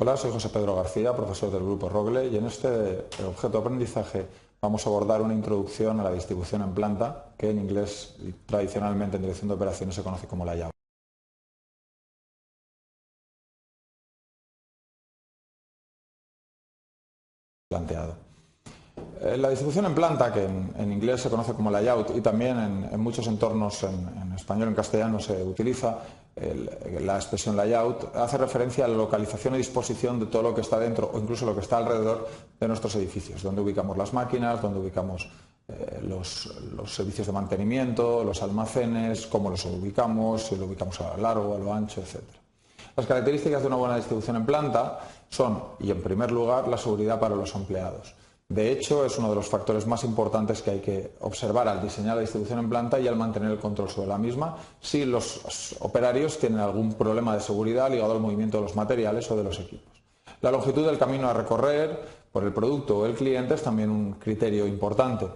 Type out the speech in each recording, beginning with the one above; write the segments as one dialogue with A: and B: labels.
A: Hola, soy José Pedro García, profesor del Grupo Rogle, y en este objeto de aprendizaje vamos a abordar una introducción a la distribución en planta, que en inglés y tradicionalmente en dirección de operaciones se conoce como layout. Planteado. La distribución en planta, que en inglés se conoce como layout y también en muchos entornos en español y en castellano se utiliza la expresión layout, hace referencia a la localización y disposición de todo lo que está dentro o incluso lo que está alrededor de nuestros edificios, donde ubicamos las máquinas, donde ubicamos los servicios de mantenimiento, los almacenes, cómo los ubicamos, si lo ubicamos a lo largo, a lo ancho, etc. Las características de una buena distribución en planta son, y en primer lugar, la seguridad para los empleados. De hecho, es uno de los factores más importantes que hay que observar al diseñar la distribución en planta y al mantener el control sobre la misma si los operarios tienen algún problema de seguridad ligado al movimiento de los materiales o de los equipos. La longitud del camino a recorrer por el producto o el cliente es también un criterio importante.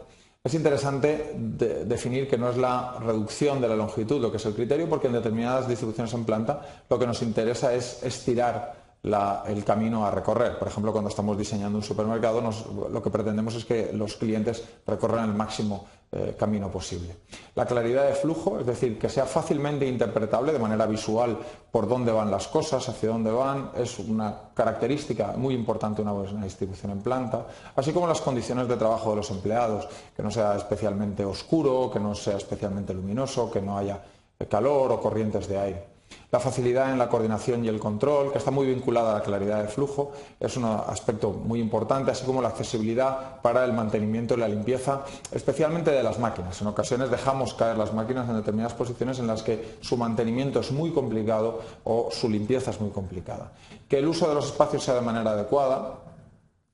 A: Es interesante definir que no es la reducción de la longitud lo que es el criterio, porque en determinadas distribuciones en planta lo que nos interesa es estirar el camino a recorrer. Por ejemplo, cuando estamos diseñando un supermercado, lo que pretendemos es que los clientes recorran el máximo camino posible. La claridad de flujo, es decir, que sea fácilmente interpretable de manera visual por dónde van las cosas, hacia dónde van, es una característica muy importante de una distribución en planta, así como las condiciones de trabajo de los empleados, que no sea especialmente oscuro, que no sea especialmente luminoso, que no haya calor o corrientes de aire. La facilidad en la coordinación y el control, que está muy vinculada a la claridad de flujo, es un aspecto muy importante, así como la accesibilidad para el mantenimiento y la limpieza, especialmente de las máquinas. En ocasiones dejamos caer las máquinas en determinadas posiciones en las que su mantenimiento es muy complicado o su limpieza es muy complicada. Que el uso de los espacios sea de manera adecuada.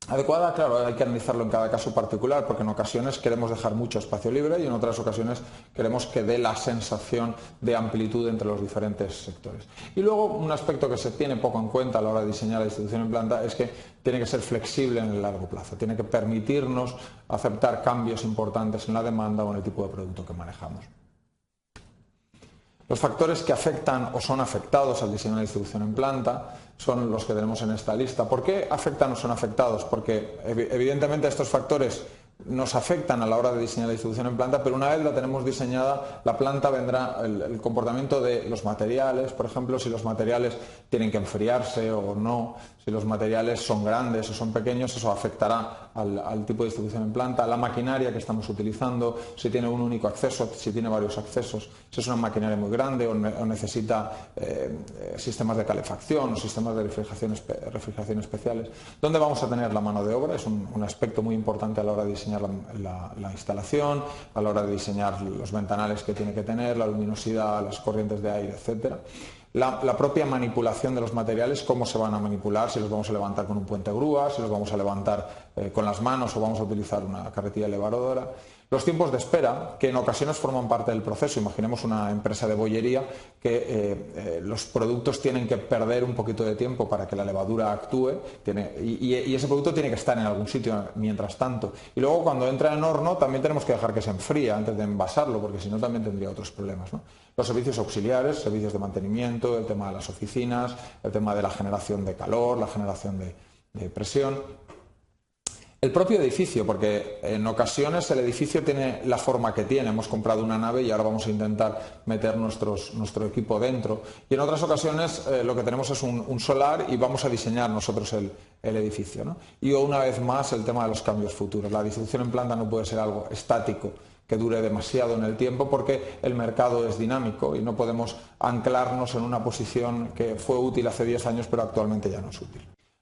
A: Adecuada, claro, hay que analizarlo en cada caso particular, porque en ocasiones queremos dejar mucho espacio libre y en otras ocasiones queremos que dé la sensación de amplitud entre los diferentes sectores. Y luego un aspecto que se tiene poco en cuenta a la hora de diseñar la distribución en planta es que tiene que ser flexible en el largo plazo, tiene que permitirnos aceptar cambios importantes en la demanda o en el tipo de producto que manejamos. Los factores que afectan o son afectados al diseño de la distribución en planta son los que tenemos en esta lista. ¿Por qué afectan o son afectados? Porque evidentemente estos factores nos afectan a la hora de diseñar la distribución en planta, pero una vez la tenemos diseñada, la planta vendrá el comportamiento de los materiales, por ejemplo, si los materiales tienen que enfriarse o no, si los materiales son grandes o son pequeños, eso afectará al tipo de distribución en planta, la maquinaria que estamos utilizando, si tiene un único acceso, si tiene varios accesos, si es una maquinaria muy grande o necesita sistemas de calefacción o sistemas de refrigeración especiales. ¿Dónde vamos a tener la mano de obra? Es un aspecto muy importante a la hora de diseñar la instalación, a la hora de diseñar los ventanales que tiene que tener, la luminosidad, las corrientes de aire, etcétera. La propia manipulación de los materiales, cómo se van a manipular, si los vamos a levantar con un puente grúa, si los vamos a levantar con las manos o vamos a utilizar una carretilla elevadora. Los tiempos de espera, que en ocasiones forman parte del proceso. Imaginemos una empresa de bollería que los productos tienen que perder un poquito de tiempo para que la levadura actúe y ese producto tiene que estar en algún sitio mientras tanto. Y luego cuando entra en horno también tenemos que dejar que se enfríe antes de envasarlo, porque si no también tendría otros problemas, ¿no? Los servicios auxiliares, servicios de mantenimiento, el tema de las oficinas, el tema de la generación de calor, la generación de presión. El propio edificio, porque en ocasiones el edificio tiene la forma que tiene. Hemos comprado una nave y ahora vamos a intentar meter nuestro equipo dentro. Y en otras ocasiones lo que tenemos es un solar y vamos a diseñar nosotros el edificio, ¿no? Y una vez más el tema de los cambios futuros. La distribución en planta no puede ser algo estático que dure demasiado en el tiempo, porque el mercado es dinámico y no podemos anclarnos en una posición que fue útil hace 10 años pero actualmente ya no es útil.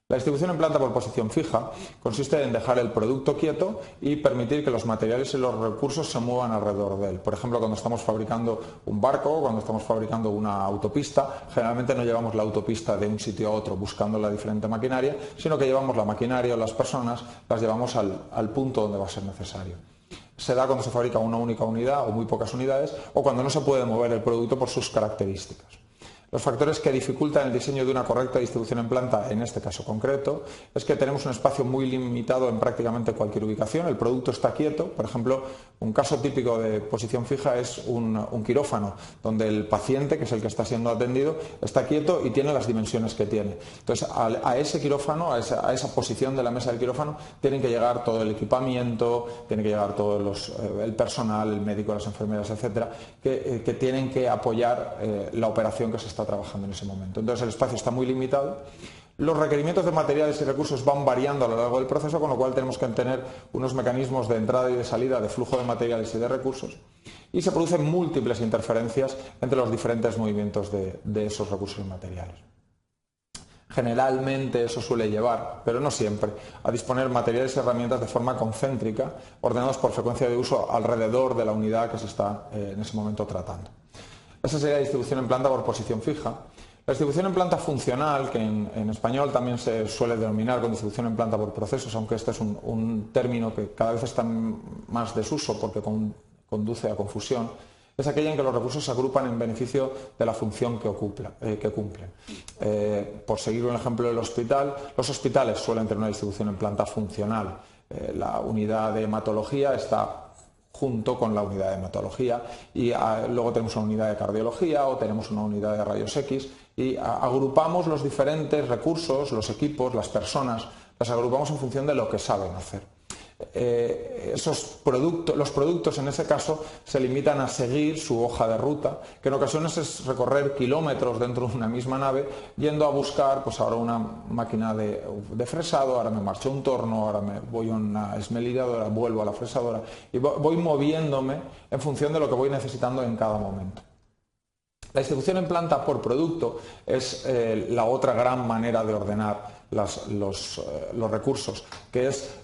A: La distribución en planta por posición fija consiste en dejar el producto quieto y permitir que los materiales y los recursos se muevan alrededor de él. Por ejemplo, cuando estamos fabricando un barco, cuando estamos fabricando una autopista, generalmente no llevamos la autopista de un sitio a otro buscando la diferente maquinaria, sino que llevamos la maquinaria o las personas, las llevamos al punto donde va a ser necesario. Se da cuando se fabrica una única unidad o muy pocas unidades, o cuando no se puede mover el producto por sus características. Los factores que dificultan el diseño de una correcta distribución en planta, en este caso concreto, es que tenemos un espacio muy limitado en prácticamente cualquier ubicación. El producto está quieto. Por ejemplo, un caso típico de posición fija es un quirófano, donde el paciente, que es el que está siendo atendido, está quieto y tiene las dimensiones que tiene. Entonces, a ese quirófano, a esa posición de la mesa del quirófano, tienen que llegar todo el equipamiento, tiene que llegar todo el personal, el médico, las enfermeras, etcétera, que tienen que apoyar la operación que se está trabajando en ese momento. Entonces, el espacio está muy limitado. Los requerimientos de materiales y recursos van variando a lo largo del proceso, con lo cual tenemos que tener unos mecanismos de entrada y de salida de flujo de materiales y de recursos, y se producen múltiples interferencias entre los diferentes movimientos de esos recursos y materiales. Generalmente eso suele llevar, pero no siempre, a disponer materiales y herramientas de forma concéntrica, ordenados por frecuencia de uso alrededor de la unidad que se está en ese momento tratando. Esa sería la distribución en planta por posición fija. La distribución en planta funcional, que en español también se suele denominar con distribución en planta por procesos, aunque este es un término que cada vez está en más desuso porque conduce a confusión, es aquella en que los recursos se agrupan en beneficio de la función que cumplen. Por seguir un ejemplo del hospital, los hospitales suelen tener una distribución en planta funcional. La unidad de hematología está junto con la unidad de hematología y luego tenemos una unidad de cardiología o tenemos una unidad de rayos X y agrupamos los diferentes recursos, los equipos, las personas, las agrupamos en función de lo que saben hacer. Los productos en ese caso se limitan a seguir su hoja de ruta, que en ocasiones es recorrer kilómetros dentro de una misma nave, yendo a buscar, pues ahora una máquina de fresado, ahora me marcho a un torno, ahora me voy a una esmelidadora, vuelvo a la fresadora y voy moviéndome en función de lo que voy necesitando en cada momento. La distribución en planta por producto es la otra gran manera de ordenar los recursos, que es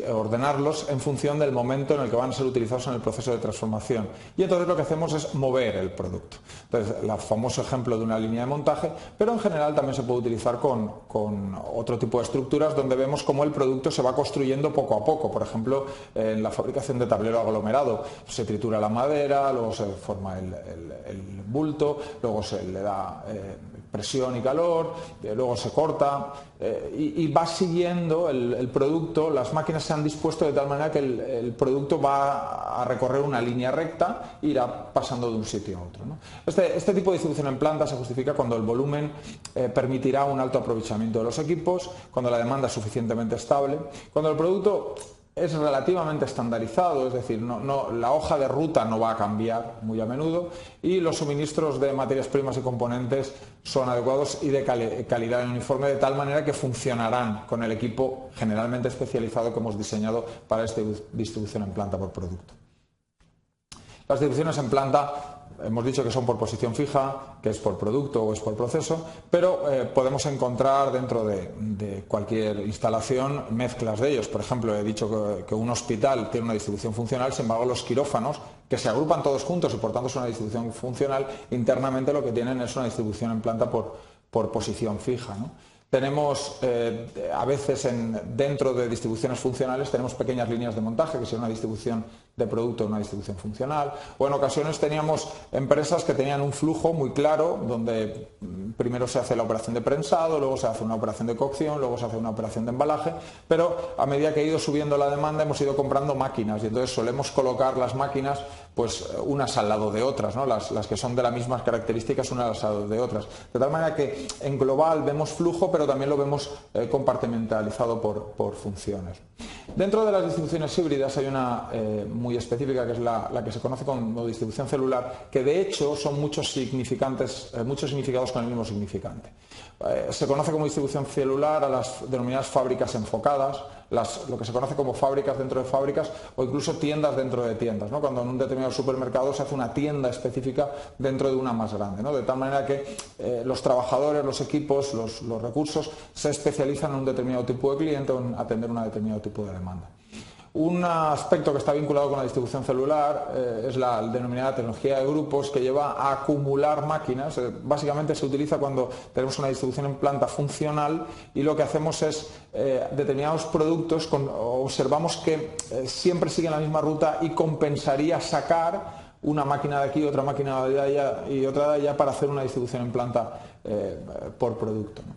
A: ordenarlos en función del momento en el que van a ser utilizados en el proceso de transformación. Y entonces lo que hacemos es mover el producto. Entonces, el famoso ejemplo de una línea de montaje, pero en general también se puede utilizar con otro tipo de estructuras donde vemos cómo el producto se va construyendo poco a poco. Por ejemplo, en la fabricación de tablero aglomerado se tritura la madera, luego se forma el bulto, luego se le da presión y calor, luego se corta y va siguiendo el producto. Las máquinas se han dispuesto de tal manera que el producto va a recorrer una línea recta e irá pasando de un sitio a otro, ¿no? Este tipo de distribución en planta se justifica cuando el volumen permitirá un alto aprovechamiento de los equipos, cuando la demanda es suficientemente estable, cuando el producto es relativamente estandarizado, es decir, la hoja de ruta no va a cambiar muy a menudo y los suministros de materias primas y componentes son adecuados y de calidad uniforme, de tal manera que funcionarán con el equipo generalmente especializado que hemos diseñado para esta distribución en planta por producto. Las distribuciones en planta hemos dicho que son por posición fija, que es por producto o es por proceso, pero podemos encontrar dentro de cualquier instalación mezclas de ellos. Por ejemplo, he dicho que un hospital tiene una distribución funcional, sin embargo los quirófanos, que se agrupan todos juntos y por tanto es una distribución funcional, internamente lo que tienen es una distribución en planta por posición fija, ¿no? Tenemos a veces dentro de distribuciones funcionales tenemos pequeñas líneas de montaje, que sería una distribución de producto o una distribución funcional, o en ocasiones teníamos empresas que tenían un flujo muy claro donde primero se hace la operación de prensado, luego se hace una operación de cocción, luego se hace una operación de embalaje, pero a medida que ha ido subiendo la demanda hemos ido comprando máquinas y entonces solemos colocar las máquinas pues unas al lado de otras, ¿no? Las que son de las mismas características unas al lado de otras, de tal manera que en global vemos flujo, pero también lo vemos compartimentalizado por funciones. Dentro de las distribuciones híbridas hay una muy específica, que es la que se conoce como distribución celular, que de hecho son muchos significados con el mismo significante. Se conoce como distribución celular a las denominadas fábricas enfocadas, lo que se conoce como fábricas dentro de fábricas o incluso tiendas dentro de tiendas, ¿no? Cuando en un determinado supermercado se hace una tienda específica dentro de una más grande, ¿no? De tal manera que los trabajadores, los equipos, los recursos se especializan en un determinado tipo de cliente o en atender un determinado tipo de demanda. Un aspecto que está vinculado con la distribución celular es la denominada tecnología de grupos, que lleva a acumular máquinas. Básicamente se utiliza cuando tenemos una distribución en planta funcional y lo que hacemos es determinados productos, observamos que siempre siguen la misma ruta y compensaría sacar una máquina de aquí, otra máquina de allá y otra de allá para hacer una distribución en planta por producto, ¿no?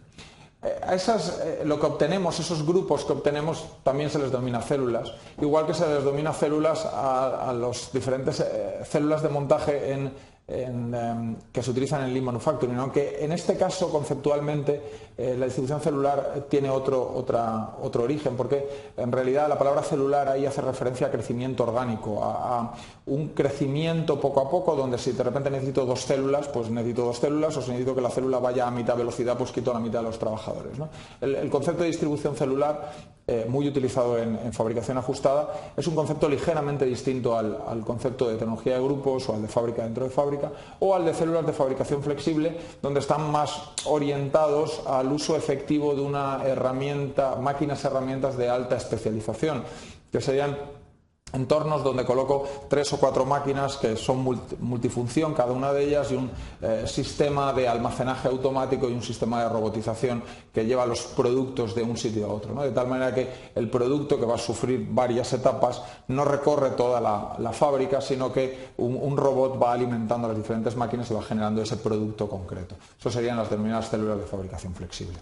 A: Lo que obtenemos, esos grupos que obtenemos, también se les denomina células, igual que se les denomina células a los diferentes células de montaje que se utilizan en Lean Manufacturing, aunque en este caso conceptualmente la distribución celular tiene otro origen, porque en realidad la palabra celular ahí hace referencia a crecimiento orgánico, a un crecimiento poco a poco, donde si de repente necesito 2 células, pues necesito 2 células, o si necesito que la célula vaya a mitad velocidad, pues quito la mitad de los trabajadores, ¿no? El concepto de distribución celular, muy utilizado en fabricación ajustada, es un concepto ligeramente distinto al concepto de tecnología de grupos o al de fábrica dentro de fábrica o al de células de fabricación flexible, donde están más orientados al uso efectivo de una herramienta, herramientas de alta especialización, que serían entornos donde coloco 3 o 4 máquinas que son multifunción, cada una de ellas, y un sistema de almacenaje automático y un sistema de robotización que lleva los productos de un sitio a otro, ¿no? De tal manera que el producto, que va a sufrir varias etapas, no recorre toda la fábrica, sino que un robot va alimentando las diferentes máquinas y va generando ese producto concreto. Eso serían las denominadas células de fabricación flexible.